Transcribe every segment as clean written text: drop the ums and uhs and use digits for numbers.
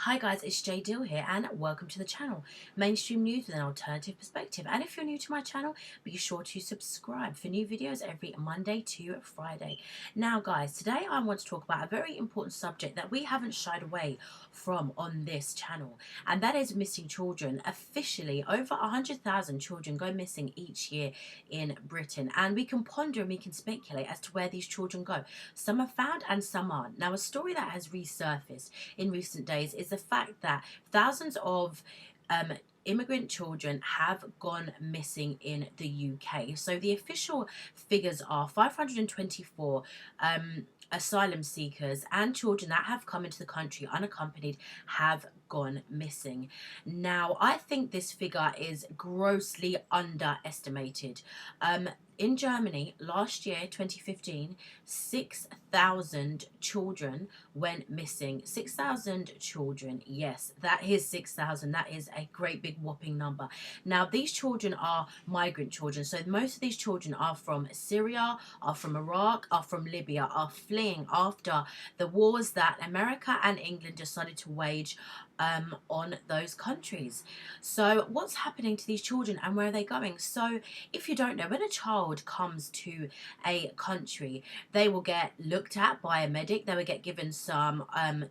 Hi guys, it's Jay Dill here and welcome to the channel. Mainstream news with an alternative perspective. And if you're new to my channel, be sure to subscribe for new videos every Monday to Friday. Now guys, today I want to talk about a very important subject that we haven't shied away from on this channel. And that is missing children. Officially, over 100,000 children go missing each year in Britain. And we can ponder and we can speculate as to where these children go. Some are found and some aren't. Now a story that has resurfaced in recent days is the fact that thousands of immigrant children have gone missing in the UK. So the official figures are 524 asylum seekers and children that have come into the country unaccompanied have gone missing. Now, I think this figure is grossly underestimated. In Germany, last year, 2015, 6,000 children went missing. 6,000 children, yes, that is 6,000. That is a great big whopping number. Now, these children are migrant children. So most of these children are from Syria, are from Iraq, are from Libya, are fleeing after the wars that America and England decided to wage on those countries. So what's happening to these children and where are they going? So if you don't know, when a child comes to a country, they will get looked at by a medic, they will get given some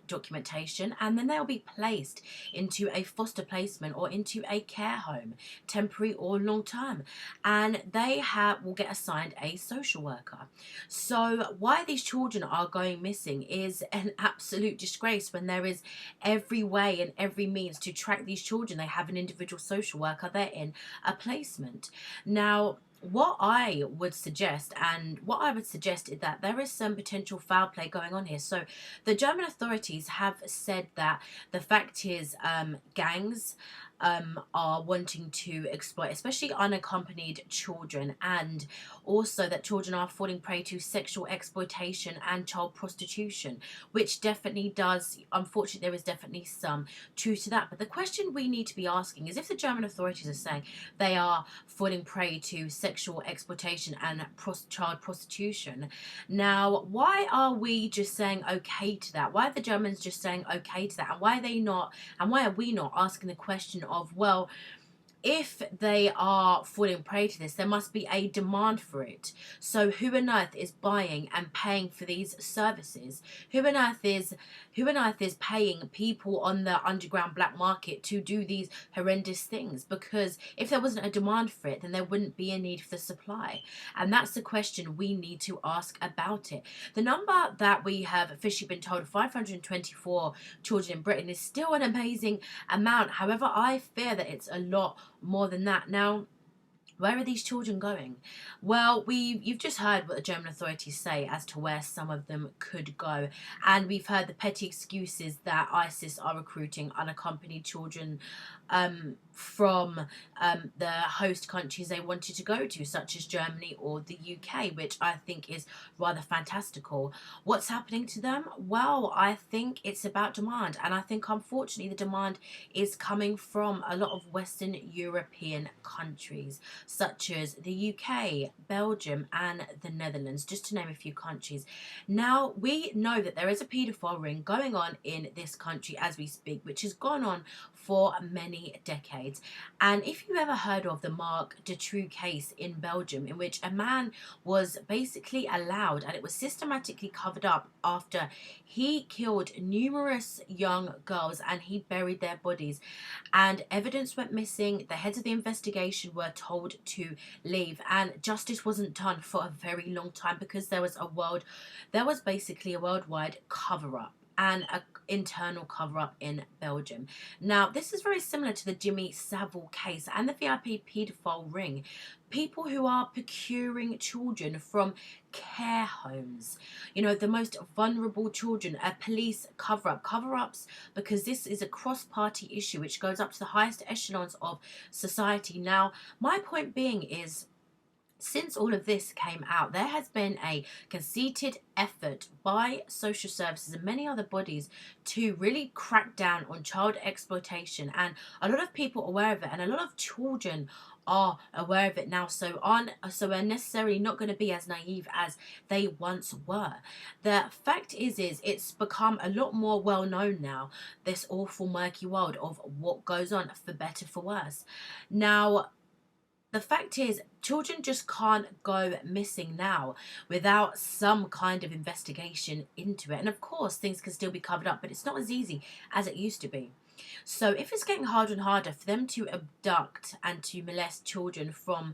documentation, and then they'll be placed into a foster placement or into a care home, temporary or long term, and they will get assigned a social worker. So why these children are going missing is an absolute disgrace when there is every way and every means to track these children. They have an individual social worker, they're in a placement. Now, what I would suggest is that there is some potential foul play going on here. So the German authorities have said that the fact is gangs are wanting to exploit especially unaccompanied children, and also that children are falling prey to sexual exploitation and child prostitution, which definitely does, unfortunately there is definitely some truth to that. But the question we need to be asking is, if the German authorities are saying they are falling prey to sexual exploitation and child prostitution, now why are we just saying okay to that? Why are the Germans just saying okay to that, and why are we not asking the question of, well, if they are falling prey to this, there must be a demand for it. So who on earth is buying and paying for these services? Who on earth is paying people on the underground black market to do these horrendous things? Because if there wasn't a demand for it, then there wouldn't be a need for the supply. And that's the question we need to ask about it. The number that we have officially been told, 524 children in Britain, is still an amazing amount. However, I fear that it's a lot more than that. Now, where are these children going? Well, you've just heard what the German authorities say as to where some of them could go, and we've heard the petty excuses that ISIS are recruiting unaccompanied children from the host countries they wanted to go to, such as Germany or the UK, which I think is rather fantastical. What's happening to them? Well, I think it's about demand, and I think unfortunately the demand is coming from a lot of Western European countries, such as the UK, Belgium and the Netherlands, just to name a few countries. Now, we know that there is a paedophile ring going on in this country as we speak, which has gone on for many decades. And if you ever heard of the Marc Dutroux case in Belgium, in which a man was basically allowed, and it was systematically covered up after he killed numerous young girls and he buried their bodies, and evidence went missing, the heads of the investigation were told to leave, and justice wasn't done for a very long time because there was basically a worldwide cover-up and an internal cover-up in Belgium. Now, this is very similar to the Jimmy Savile case and the VIP paedophile ring. People who are procuring children from care homes, you know, the most vulnerable children, a police cover-ups, because this is a cross-party issue which goes up to the highest echelons of society. Now, my point being is, since all of this came out, there has been a conceited effort by social services and many other bodies to really crack down on child exploitation. And a lot of people are aware of it, and a lot of children are aware of it now, so are necessarily not going to be as naive as they once were. The fact is it's become a lot more well known now, this awful murky world of what goes on, for better for worse. Now, the fact is, children just can't go missing now without some kind of investigation into it. And of course, things can still be covered up, but it's not as easy as it used to be. So if it's getting harder and harder for them to abduct and to molest children from,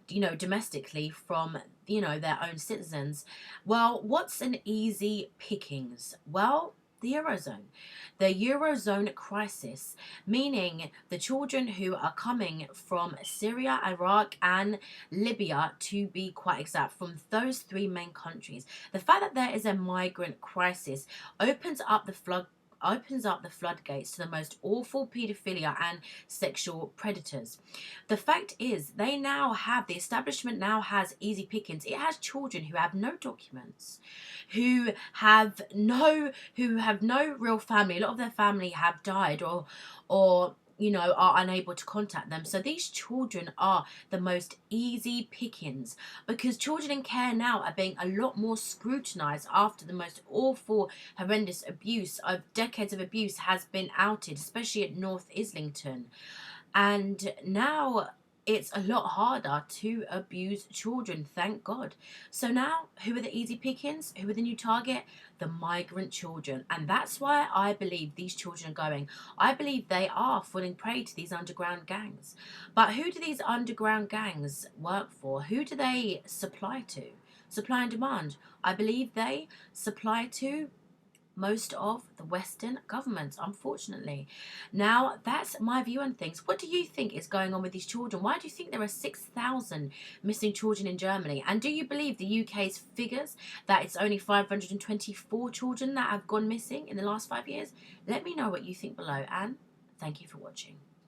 domestically from, their own citizens, well, what's an easy pickings? Well, the Eurozone. The Eurozone crisis, meaning the children who are coming from Syria, Iraq, and Libya, to be quite exact, from those three main countries. The fact that there is a migrant crisis opens up the floodgates to the most awful paedophilia and sexual predators. The fact is, the establishment now has easy pickings. It has children who have no documents, who have no real family. A lot of their family have died or are unable to contact them. So these children are the most easy pickings, because children in care now are being a lot more scrutinized after the most awful, horrendous abuse of decades of abuse has been outed, especially at North Islington. And now it's a lot harder to abuse children, thank God. So now, who are the easy pickings? Who are the new target? The migrant children. And that's why I believe these children are going. I believe they are falling prey to these underground gangs. But who do these underground gangs work for? Who do they supply to? Supply and demand. I believe they supply to most of the Western governments, unfortunately. Now, that's my view on things. What do you think is going on with these children? Why do you think there are 6,000 missing children in Germany? And do you believe the UK's figures, that it's only 524 children that have gone missing in the last 5 years? Let me know what you think below, and thank you for watching.